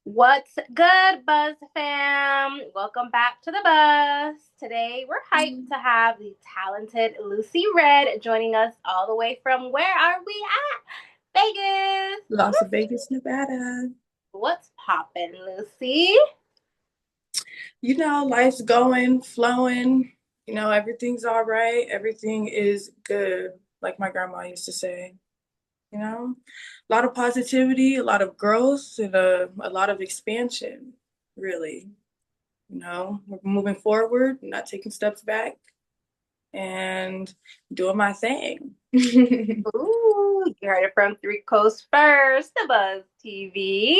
What's good, Buzz fam? Welcome back to the Buzz. Today, we're hyped to have the talented Lucy Red joining us all the way from where are we at? Vegas. Las Vegas, Nevada. What's poppin', Lucy? Life's going, flowing. Everything's all right. Everything is good, like my grandma used to say. A lot of positivity, a lot of growth, and a lot of expansion, really. We're moving forward, not taking steps back, and doing my thing. Ooh, you heard it from Three Coast First, the Buzz TV.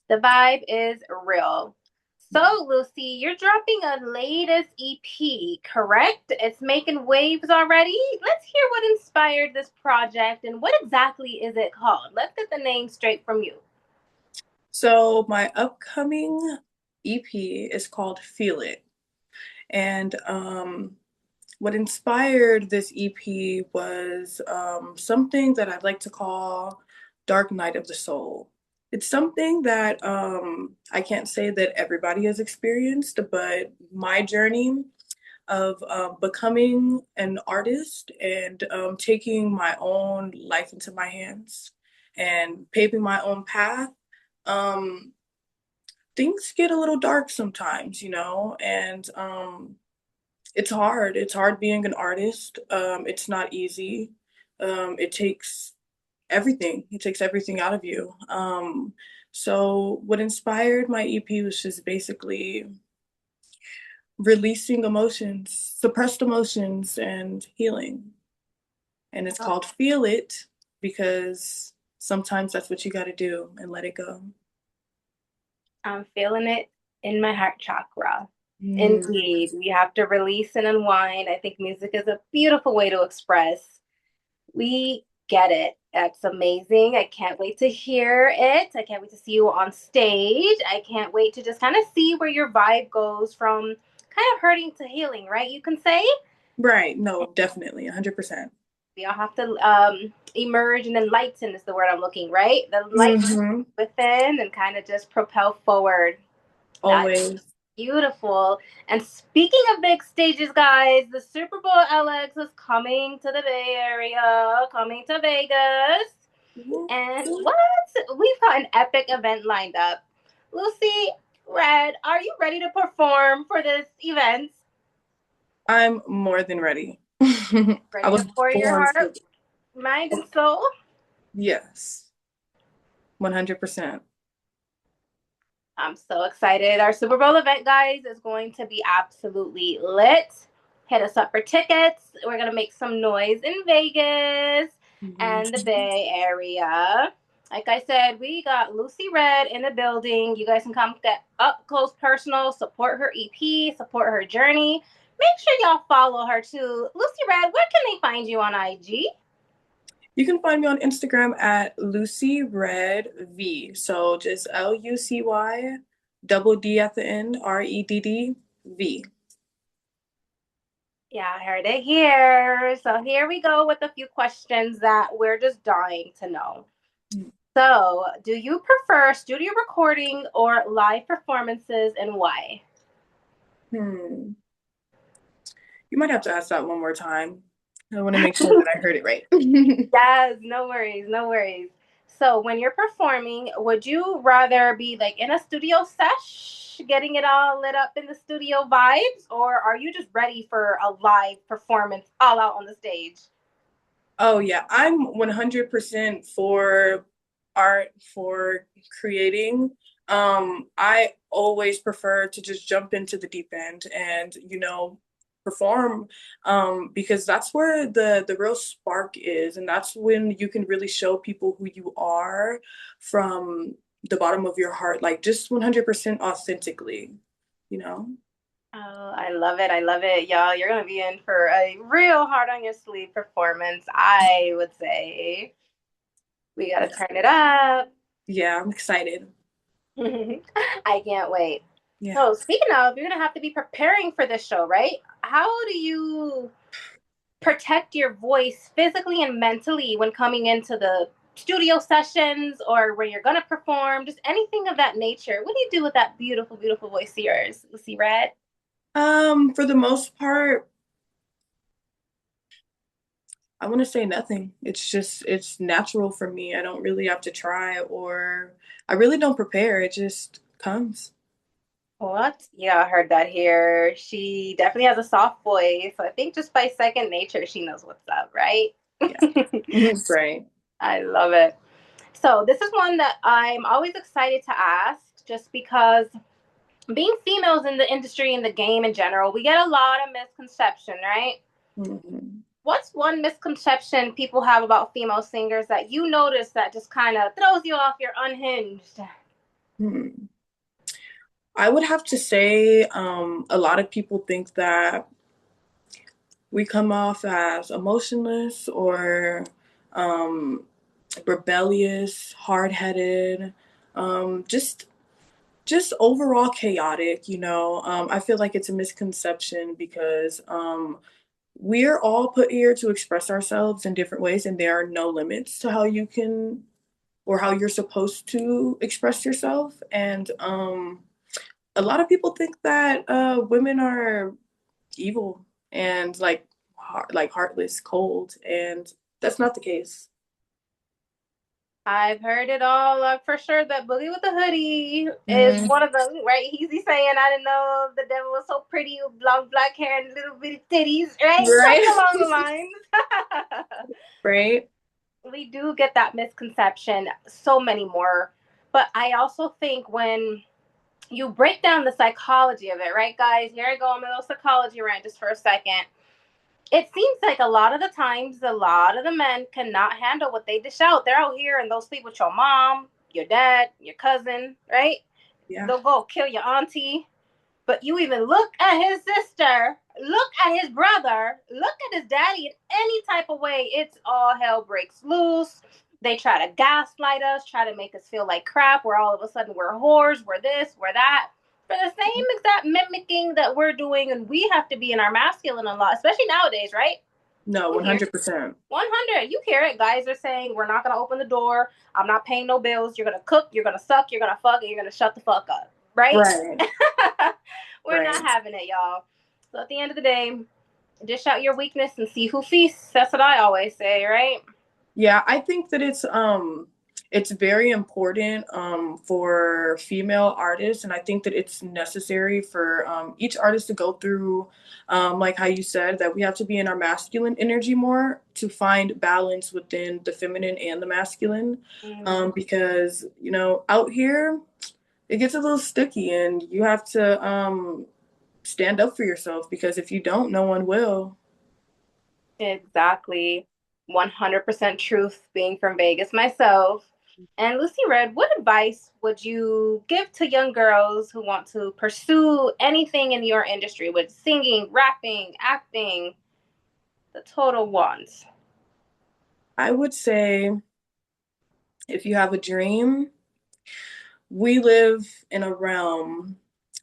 The vibe is real. So, Lucy, you're dropping a latest EP, correct? It's making waves already. Let's hear what inspired this project and what exactly is it called? Let's get the name straight from you. So my upcoming EP is called Feel It. And what inspired this EP was something that I'd like to call Dark Night of the Soul. It's something that I can't say that everybody has experienced, but my journey of becoming an artist and taking my own life into my hands and paving my own path, um, things get a little dark sometimes, and it's hard. It's hard being an artist. It's not easy. It takes everything. It takes everything out of you. So what inspired my EP was just basically releasing emotions, suppressed emotions, and healing. And it's Oh, called Feel It because sometimes that's what you got to do and let it go. I'm feeling it in my heart chakra. Mm. Indeed, we have to release and unwind. I think music is a beautiful way to express. We get it. That's amazing. I can't wait to hear it. I can't wait to see you on stage. I can't wait to just kind of see where your vibe goes from kind of hurting to healing, right? You can say Right. No, definitely. 100%. we all have to emerge and enlighten is the word I'm looking, right? The light Mm-hmm. within and kind of just propel forward. That's Always. beautiful. And speaking of big stages, guys, the Super Bowl LX is coming to the Bay Area, coming to Vegas. And what? We've got an epic event lined up. Lucy, Red, are you ready to perform for this event? I'm more than ready. I Ready to was pour your born for heart, this. mind, and soul? Yes, 100%. I'm so excited. Our Super Bowl event, guys, is going to be absolutely lit. Hit us up for tickets. We're going to make some noise in Vegas and the Mhm. Bay Area. Like I said, we got Lucy Red in the building. You guys can come get up close, personal, support her EP, support her journey. Make sure y'all follow her too. Lucy Red, where can they find you on IG? You can find me on Instagram at Lucy Red V. So just Lucy double D at the end, Redd V. Yeah, I heard it here. So here we go with a few questions that we're just dying to know. So, do you prefer studio recording or live performances and why? Hmm. You might have to ask that one more time. I want to make sure that I heard it right. Yes, no worries, no worries. So, when you're performing, would you rather be like in a studio sesh, getting it all lit up in the studio vibes, or are you just ready for a live performance all out on the stage? Oh yeah, I'm 100% for art, for creating. I always prefer to just jump into the deep end and, perform, because that's where the real spark is, and that's when you can really show people who you are from the bottom of your heart, like just 100% authentically, you know? Oh, I love it. I love it, y'all. You're going to be in for a real hard on your sleeve performance, I would say. We got to Yes. turn it up. Yeah, I'm excited. I can't wait. Yeah. So, speaking of, you're going to have to be preparing for this show, right? How do you protect your voice physically and mentally when coming into the studio sessions or where you're gonna perform, just anything of that nature. What do you do with that beautiful, beautiful voice of yours, Lucy Red? For the most part, I want to say nothing. It's natural for me. I don't really have to try or I really don't prepare. It just comes. What? Yeah, I heard that here. She definitely has a soft voice. So I think just by second nature, she knows what's up, right? Yeah. Right. I love it. So this is one that I'm always excited to ask just because being females in the industry and the game in general, we get a lot of misconception, right? Mhm. What's one misconception people have about female singers that you notice that just kind of throws you off, you're unhinged? Hmm. I would have to say, a lot of people think that we come off as emotionless or um, rebellious, hard-headed, just overall chaotic, you know. I feel like it's a misconception because we're all put here to express ourselves in different ways, and there are no limits to how you can or how you're supposed to express yourself. And a lot of people think that women are evil and like heartless, cold, and that's not the case. I've heard it all for sure. That Boogie with the Hoodie is Hmm. one of them, right? He's saying, I didn't know the devil was so pretty with long black hair and little bitty titties, right? Something Right? along the lines. Right? We do get that misconception, so many more. But I also think when you break down the psychology of it, right, guys? Here I go on my little psychology rant just for a second. It seems like a lot of the times, a lot of the men cannot handle what they dish out. They're out here and they'll sleep with your mom, your dad, your cousin, right? Yeah. They'll go kill your auntie. But you even look at his sister, look at his brother, look at his daddy in any type of way, it's all hell breaks loose. They try to gaslight us, try to make us feel like crap. We're all of a sudden we're whores, we're this, we're that. For the same exact mimicking that we're doing, and we have to be in our masculine a lot, especially nowadays, right? No, You hear 100%. 100. You hear it. Guys are saying, we're not going to open the door. I'm not paying no bills. You're going to cook. You're going to suck. You're going to fuck. And you're going to shut the fuck up. Right? Right. We're not Right. having it, y'all. So at the end of the day, dish out your weakness and see who feasts. That's what I always say, right? Yeah, I think that it's very important for female artists, and I think that it's necessary for each artist to go through like how you said that we have to be in our masculine energy more to find balance within the feminine and the masculine, Mm-hmm. because you know out here it gets a little sticky and you have to stand up for yourself because if you don't, no one will. Exactly. 100% truth, being from Vegas myself. And Lucy Red, what advice would you give to young girls who want to pursue anything in your industry with singing, rapping, acting, the total ones? I would say if you have a dream, we live in a realm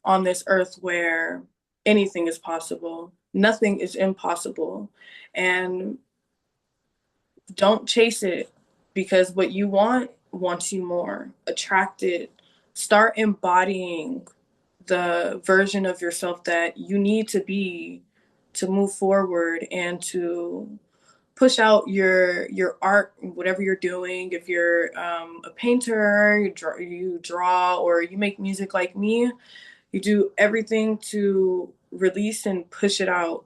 on this earth where anything is possible. Nothing is impossible. And don't chase it because what you want wants you more. Attract it. Start embodying the version of yourself that you need to be to move forward and to push out your art, whatever you're doing. If you're a painter, you draw, or you make music like me, you do everything to release and push it out,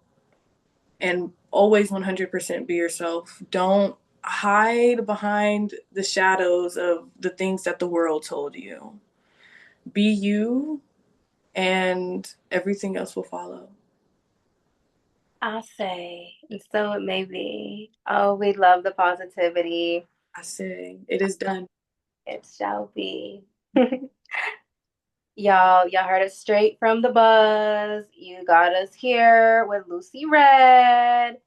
and always 100% be yourself. Don't hide behind the shadows of the things that the world told you. Be you, and everything else will follow. I'll say, and so it may be. Oh, we love the positivity. I say it is done. It shall be. Y'all heard it straight from the buzz. You got us here with Lucy Red.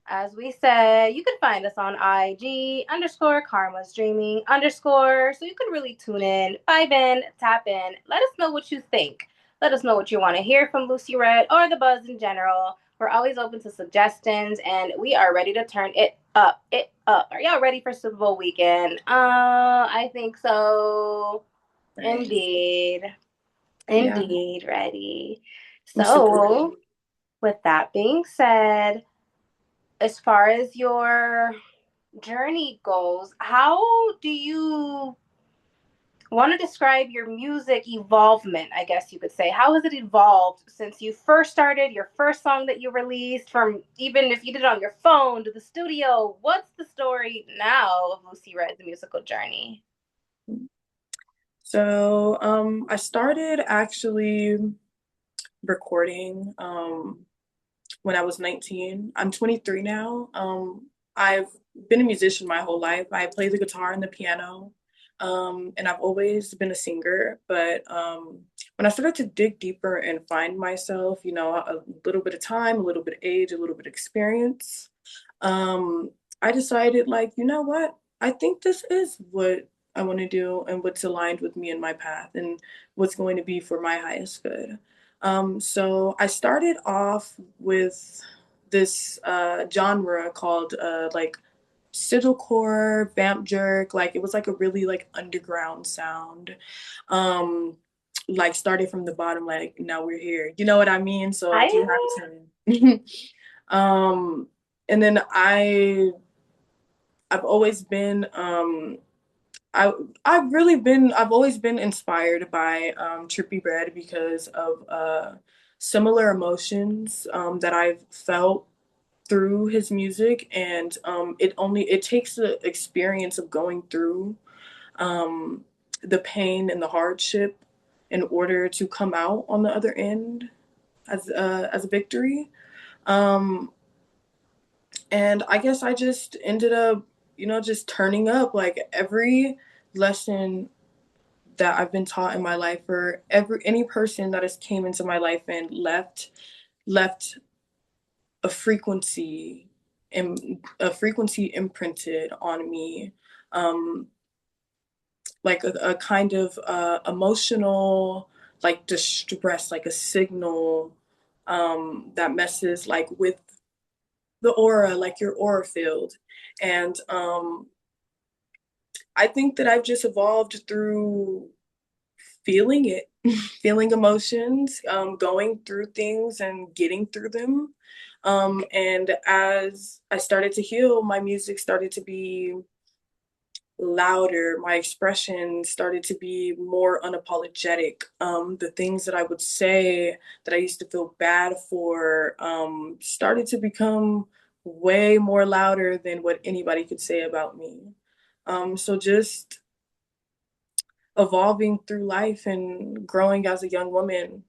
As we said, you can find us on IG underscore Karma's Dreaming underscore. So you can really tune in, vibe in, tap in. Let us know what you think. Let us know what you want to hear from Lucy Red or the buzz in general. We're always open to suggestions, and we are ready to turn it up. It up. Are y'all ready for Super Bowl weekend? I think so. Right. Indeed. Yeah, Indeed, ready. I'm super So, ready. with that being said, as far as your journey goes, how do you want to describe your music evolvement, I guess you could say? How has it evolved since you first started, your first song that you released, from even if you did it on your phone to the studio? What's the story now of Lucy Red's musical journey? So, I started actually recording when I was 19. I'm 23 now. I've been a musician my whole life. I play the guitar and the piano, and I've always been a singer. But when I started to dig deeper and find myself, a little bit of time, a little bit of age, a little bit of experience, um, I decided, like, you know what? I think this is what I want to do and what's aligned with me and my path and what's going to be for my highest good. So I started off with this genre called like Sizzlecore, Vamp Jerk. Like it was like a really like underground sound. Um, like started from the bottom, like now we're here. You know what I mean? So I like you have to. um, and then I've always been I I've always been inspired by Trippie Redd because of similar emotions that I've felt through his music, and it takes the experience of going through um, the pain and the hardship in order to come out on the other end as a victory. Um, and I guess I just ended up, just turning up like every lesson that I've been taught in my life, or any person that has came into my life and left a frequency and a frequency imprinted on me, um, like a kind of emotional like distress, like a signal that messes like with the aura, like your aura field. And I think that I've just evolved through feeling it, feeling emotions, going through things and getting through them. And as I started to heal, my music started to be louder. My expression started to be more unapologetic. The things that I would say that I used to feel bad for started to become way more louder than what anybody could say about me. So just evolving through life and growing as a young woman.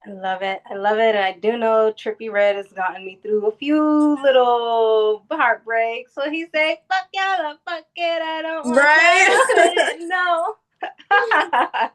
I love it. I love it. And I do know Trippie Redd has gotten me through a few little heartbreaks. So he said, fuck y'all, fuck it, I don't want Right? no. No.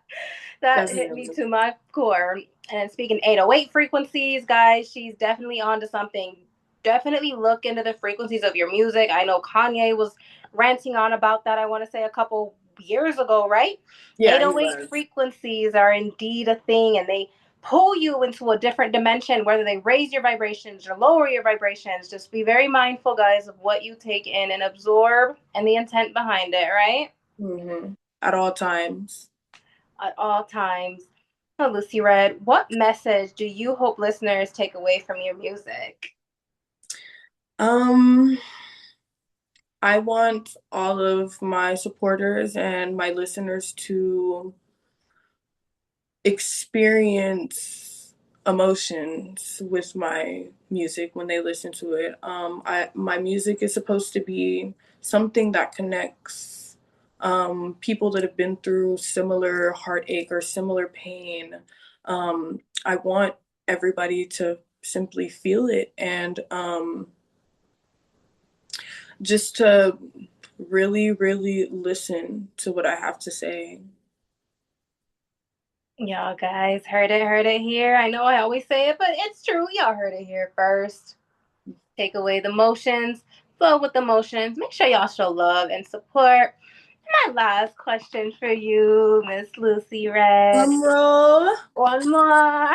That hit me Definitely. to my core. And speaking 808 frequencies, guys, she's definitely onto something. Definitely look into the frequencies of your music. I know Kanye was ranting on about that, I want to say a couple years ago, right? Yeah, he 808 was. frequencies are indeed a thing, and they pull you into a different dimension, whether they raise your vibrations or lower your vibrations. Just be very mindful, guys, of what you take in and absorb and the intent behind it, right? At all times. At all times. Oh, Lucy Red, what message do you hope listeners take away from your music? Um, I want all of my supporters and my listeners to experience emotions with my music when they listen to it. My music is supposed to be something that connects people that have been through similar heartache or similar pain. I want everybody to simply feel it and just to really, really listen to what I have to say. Y'all guys heard it here. I know I always say it, but it's true. Y'all heard it here first. Take away the motions, flow with the motions. Make sure y'all show love and support. My last question for you, Miss Lucy Red. Drum roll. One more.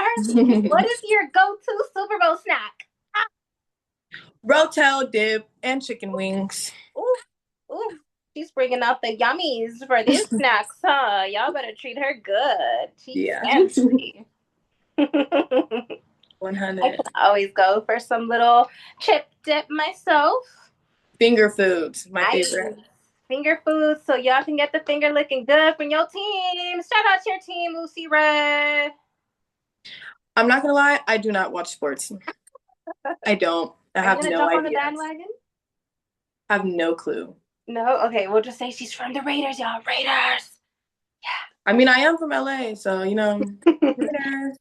What is your go-to Super Bowl snack? Rotel dip and chicken wings. Ooh, ooh. She's bringing out the yummies for these snacks, huh? Y'all better treat her good. She's Yeah. fancy. I can 100. always go for some little chip dip myself. Finger foods, my Nice. favorite. Finger foods, so y'all can get the finger looking good from your team. Shout out to your team, Lucy Red. I'm not gonna lie, I do not watch sports. I don't. I Are you have gonna no jump on the idea. bandwagon? I have no clue. No? Okay, we'll just say she's from the Raiders, y'all. Raiders. I mean, I am from LA, so Raiders.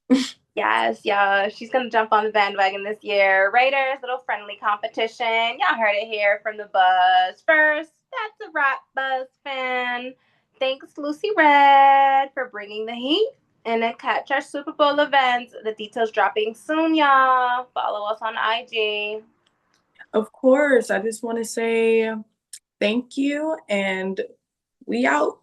Yes, yeah, she's gonna jump on the bandwagon this year. Raiders, little friendly competition. Y'all heard it here from the Buzz first. That's a wrap, Buzz fan. Thanks, Lucy Red, for bringing the heat. And then catch our Super Bowl events. The details dropping soon, y'all. Follow us on IG. Of course, I just want to say thank you and we out.